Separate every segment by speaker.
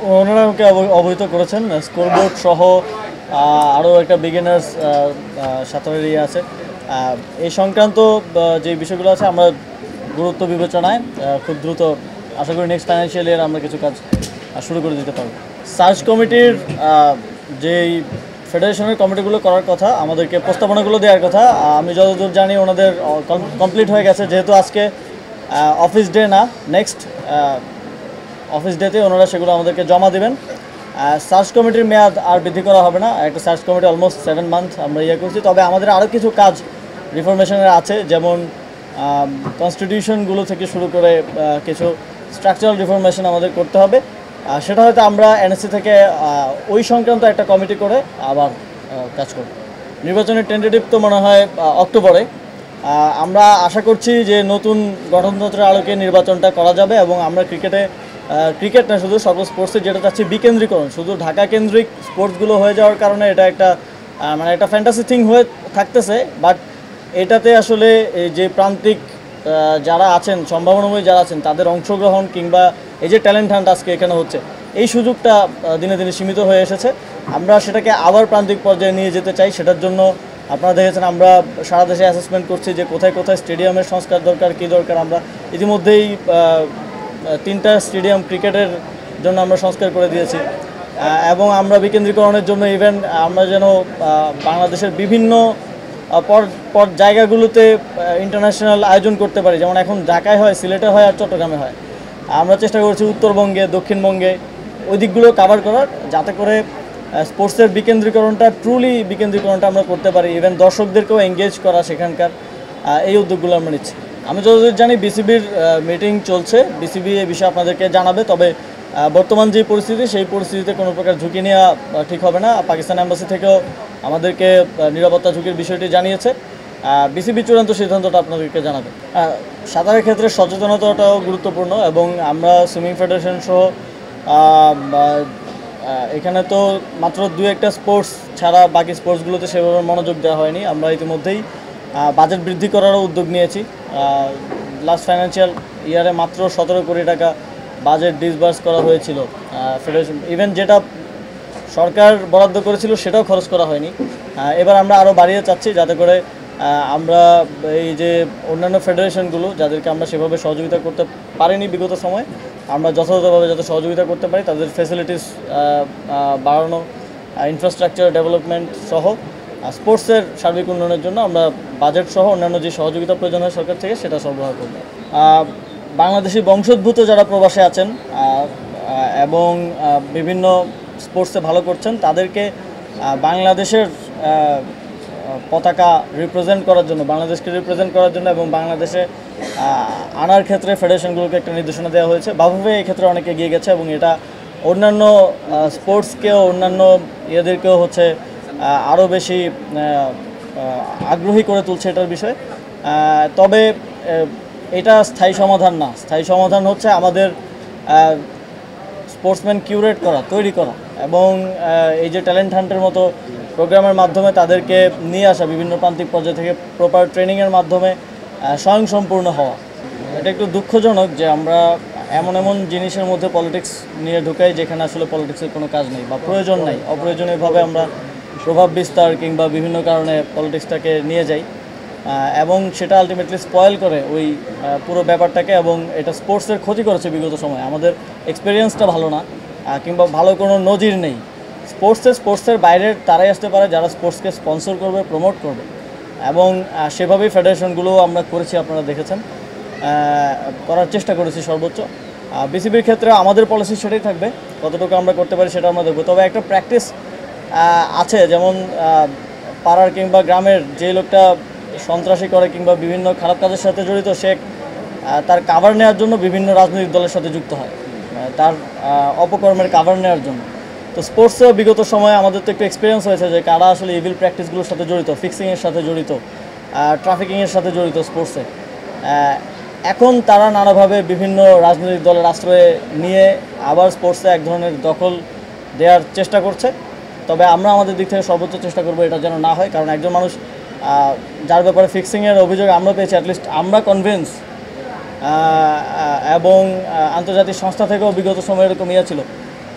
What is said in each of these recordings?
Speaker 1: ওনারা আমাকে অবহিত করেছেন স্কোরবোর্ড সহ আরও একটা বিগিনার্স সাঁতারের আছে। এই সংক্রান্ত যে বিষয়গুলো আছে আমরা গুরুত্ব বিবেচনায় খুব দ্রুত আশা করি নেক্সট ফাইন্যান্সিয়াল ইয়ার আমরা কিছু কাজ শুরু করে দিতে পারব। সার্চ কমিটির যেই ফেডারেশনের কমিটিগুলো করার কথা, আমাদেরকে প্রস্তাবনাগুলো দেওয়ার কথা, আমি যতদূর জানি ওনাদের কমপ্লিট হয়ে গেছে। যেহেতু আজকে অফিস ডে না, নেক্সট অফিস ডেতে ওনারা সেগুলো আমাদেরকে জমা দেবেন। সার্চ কমিটির মেয়াদ আর বৃদ্ধি করা হবে না। একটা সার্চ কমিটি অলমোস্ট 7 মান্থ আমরা করছি। তবে আমাদের আরও কিছু কাজ রিফরমেশনের আছে, যেমন কনস্টিটিউশনগুলো থেকে শুরু করে কিছু স্ট্রাকচারাল রিফরমেশন আমাদের করতে হবে। সেটা হয়তো আমরা এনএসসি থেকে ওই সংক্রান্ত একটা কমিটি করে আবার কাজ করব। নির্বাচনের টেন্টেটিভ তো মনে হয় অক্টোবরে। আমরা আশা করছি যে নতুন গঠনতন্ত্রের আলোকে নির্বাচনটা করা যাবে এবং আমরা ক্রিকেট না, শুধু সকল স্পোর্টসে যেটা চাচ্ছি বিকেন্দ্রীকরণ। শুধু ঢাকা কেন্দ্রিক স্পোর্টসগুলো হয়ে যাওয়ার কারণে এটা একটা একটা ফ্যান্টাসি থিং হয়ে থাকতেছে। বাট এটাতে আসলে এই যে প্রান্তিক যারা আছেন, সম্ভাবনাময়ী যারা আছেন, তাদের অংশগ্রহণ কিংবা এই যে ট্যালেন্ট হান্ট আজকে এখানে হচ্ছে, এই সুযোগটা দিনে দিনে সীমিত হয়ে এসেছে। আমরা সেটাকে আবার প্রান্তিক পর্যায়ে নিয়ে যেতে চাই। সেটার জন্য আপনারা দেখেছেন আমরা সারা দেশে অ্যাসেসমেন্ট করছি যে কোথায় কোথায় স্টেডিয়ামের সংস্কার দরকার, কী দরকার। আমরা ইতিমধ্যেই 3টা স্টেডিয়াম ক্রিকেটের জন্য আমরা সংস্কার করে দিয়েছি এবং আমরা বিকেন্দ্রীকরণের জন্য ইভেন আমরা যেন বাংলাদেশের বিভিন্ন জায়গাগুলোতে ইন্টারন্যাশনাল আয়োজন করতে পারি। যেমন এখন ঢাকায় হয়, সিলেটে হয় আর চট্টগ্রামে হয়। আমরা চেষ্টা করছি উত্তরবঙ্গে, দক্ষিণবঙ্গে ওই দিকগুলো কাভার করার, যাতে করে স্পোর্টসের বিকেন্দ্রীকরণটা আমরা করতে পারি। ইভেন দর্শকদেরকেও এঙ্গেজ করা সেখানকার, এই উদ্যোগগুলো আমরা নিচ্ছি। আমি যতদূর জানি বিসিবির মিটিং চলছে, বিসিবি এই বিষয়ে আপনাদেরকে জানাবে। তবে বর্তমান যে পরিস্থিতি, সেই পরিস্থিতিতে কোনো প্রকার ঝুঁকি নেওয়া ঠিক হবে না। পাকিস্তান এম্বাসি থেকেও আমাদেরকে নিরাপত্তা ঝুঁকির বিষয়টি জানিয়েছে। বিসিবি চূড়ান্ত সিদ্ধান্তটা আপনাদেরকে জানাবে। সাঁতারের ক্ষেত্রে সচেতনতাটাও গুরুত্বপূর্ণ এবং আমরা সুইমিং ফেডারেশন সহ এখানে তো মাত্র 2-1টা স্পোর্টস ছাড়া বাকি স্পোর্টসগুলোতে সেভাবে মনোযোগ দেওয়া হয়নি। আমরা ইতিমধ্যেই বাজেট বৃদ্ধি করারও উদ্যোগ নিয়েছি। লাস্ট ফাইন্যান্সিয়াল ইয়ারে মাত্র 17 কোটি টাকা বাজেট ডিসবার্স করা হয়েছিল ফেডারেশন। ইভেন যেটা সরকার বরাদ্দ করেছিল সেটাও খরচ করা হয়নি। এবার আমরা আরও বাড়িয়ে চাচ্ছি, যাতে করে আমরা এই যে অন্যান্য ফেডারেশনগুলো যাদেরকে আমরা সেভাবে সহযোগিতা করতে পারিনি বিগত সময়, আমরা যথাযথভাবে যাতে সহযোগিতা করতে পারি। তাদের ফ্যাসিলিটিস বাড়ানো, ইনফ্রাস্ট্রাকচার ডেভেলপমেন্ট সহ স্পোর্টসের সার্বিক উন্নয়নের জন্য আমরা বাজেট সহ অন্যান্য যে সহযোগিতা প্রয়োজন হয় সরকার থেকে, সেটা সরবরাহ করব। বাংলাদেশি বংশোদ্ভূত যারা প্রবাসে আছেন এবং বিভিন্ন স্পোর্টসে ভালো করছেন, তাদেরকে বাংলাদেশের পতাকা রিপ্রেজেন্ট করার জন্য, বাংলাদেশকে রিপ্রেজেন্ট করার জন্য এবং বাংলাদেশে আনার ক্ষেত্রে ফেডারেশনগুলোকে একটা নির্দেশনা দেওয়া হয়েছে। বাফুফে এই ক্ষেত্রে অনেকে এগিয়ে গেছে এবং এটা অন্যান্য স্পোর্টসকেও, অন্যান্য ইয়েদেরকেও হচ্ছে আরও বেশি আগ্রহী করে তুলছে এটার বিষয়ে। তবে এটা স্থায়ী সমাধান না। স্থায়ী সমাধান হচ্ছে আমাদের স্পোর্টসম্যান কিউরেট করা, তৈরি করা এবং এই যে ট্যালেন্ট হান্টের মতো প্রোগ্রামের মাধ্যমে তাদেরকে নিয়ে আসা, বিভিন্ন প্রান্তিক পর্যায় থেকে প্রপার ট্রেনিংয়ের মাধ্যমে স্বয়ংসম্পূর্ণ হওয়া। এটা একটু দুঃখজনক যে আমরা এমন জিনিসের মধ্যে পলিটিক্স নিয়ে ঢুকাই যেখানে আসলে পলিটিক্সের কোনো কাজ নেই বা প্রয়োজন নেই। অপ্রয়োজনীয়ভাবে আমরা প্রভাব বিস্তার কিংবা বিভিন্ন কারণে পলিটিক্সটাকে নিয়ে যাই এবং সেটা আলটিমেটলি স্পয়েল করে ওই পুরো ব্যাপারটাকে, এবং এটা স্পোর্টসের ক্ষতি করেছে বিগত সময়। আমাদের এক্সপিরিয়েন্সটা ভালো না কিংবা ভালো কোনো নজির নেই। স্পোর্টসের বাইরের তারাই আসতে পারে যারা স্পোর্টসকে স্পন্সর করবে, প্রমোট করবে, এবং সেভাবেই ফেডারেশনগুলো আমরা করেছি, আপনারা দেখেছেন, করার চেষ্টা করেছি সর্বোচ্চ। বিসিবির ক্ষেত্রে আমাদের পলিসি সেটাই থাকবে, কতটুকু আমরা করতে পারি সেটা আমরা দেখব। তবে একটা প্র্যাকটিস আছে, যেমন পাড়ার কিংবা গ্রামের যে লোকটা সন্ত্রাসী করে কিংবা বিভিন্ন খারাপ কাজের সাথে জড়িত, সে তার কাভার নেওয়ার জন্য বিভিন্ন রাজনৈতিক দলের সাথে যুক্ত হয়, তার অপকর্মের কাভার নেওয়ার জন্য। তো স্পোর্টসেও বিগত সময়ে আমাদের তো একটু এক্সপিরিয়েন্স হয়েছে যে কারা আসলে ইভিল প্র্যাকটিসগুলোর সাথে জড়িত, ফিক্সিংয়ের সাথে জড়িত, ট্রাফিকিংয়ের সাথে জড়িত স্পোর্টসে। এখন তারা নানাভাবে বিভিন্ন রাজনৈতিক দলের আশ্রয়ে নিয়ে আবার স্পোর্টসে এক ধরনের দখল দেওয়ার চেষ্টা করছে। তবে আমরা আমাদের দিক থেকে সর্বোচ্চ চেষ্টা করবো এটা যেন না হয়, কারণ একজন মানুষ যার ব্যাপারে ফিক্সিংয়ের অভিযোগ আমরা পেয়েছি, অ্যাটলিস্ট আমরা কনভিন্স, এবং আন্তর্জাতিক সংস্থা থেকেও বিগত সময় এরকম ছিল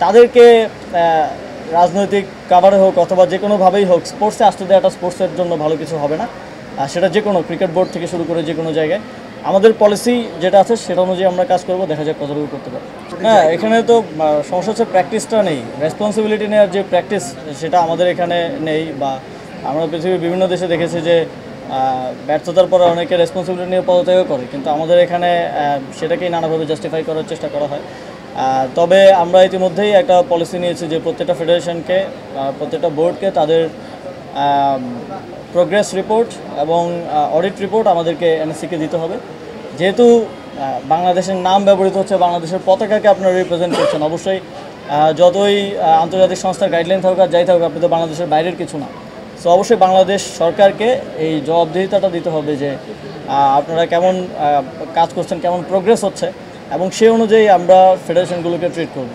Speaker 1: তাদেরকে রাজনৈতিক কাভারে হোক অথবা যে কোনোভাবেই হোক স্পোর্টসে আসতে দেওয়াটা স্পোর্টসের জন্য ভালো কিছু হবে না। সেটা যে কোনো ক্রিকেট বোর্ড থেকে শুরু করে যে কোনো জায়গায় আমাদের পলিসি যেটা আছে সেটা অনুযায়ী আমরা কাজ করব, দেখা যাক কতটুকু করতে পারি। হ্যাঁ, এখানে তো সমস্যা হচ্ছে প্র্যাকটিসটা নেই, রেসপন্সিবিলিটি নেওয়ার যে প্র্যাকটিস সেটা আমাদের এখানে নেই। বা আমরা পৃথিবীর বিভিন্ন দেশে দেখেছি যে ব্যর্থতার পরে অনেকে রেসপন্সিবিলিটি নিয়ে পদত্যাগ করে, কিন্তু আমাদের এখানে সেটাকেই নানাভাবে জাস্টিফাই করার চেষ্টা করা হয়। তবে আমরা ইতিমধ্যেই একটা পলিসি নিয়েছি যে প্রত্যেকটা ফেডারেশনকে, প্রত্যেকটা বোর্ডকে তাদের প্রোগ্রেস রিপোর্ট এবং অডিট রিপোর্ট আমাদেরকে এনএসসিকে দিতে হবে। যেহেতু বাংলাদেশের নাম ব্যবহৃত হচ্ছে, বাংলাদেশের পতাকাকে আপনারা রিপ্রেজেন্ট করছেন, অবশ্যই যতই আন্তর্জাতিক সংস্থার গাইডলাইন থাকুক আর যাই থাকুক, আপনি তো বাংলাদেশের বাইরের কিছু না। সো অবশ্যই বাংলাদেশ সরকারকে এই জবাবদিহিতাটা দিতে হবে যে আপনারা কেমন কাজ করছেন, কেমন প্রোগ্রেস হচ্ছে, এবং সেই অনুযায়ী আমরা ফেডারেশনগুলোকে ট্রিট করব।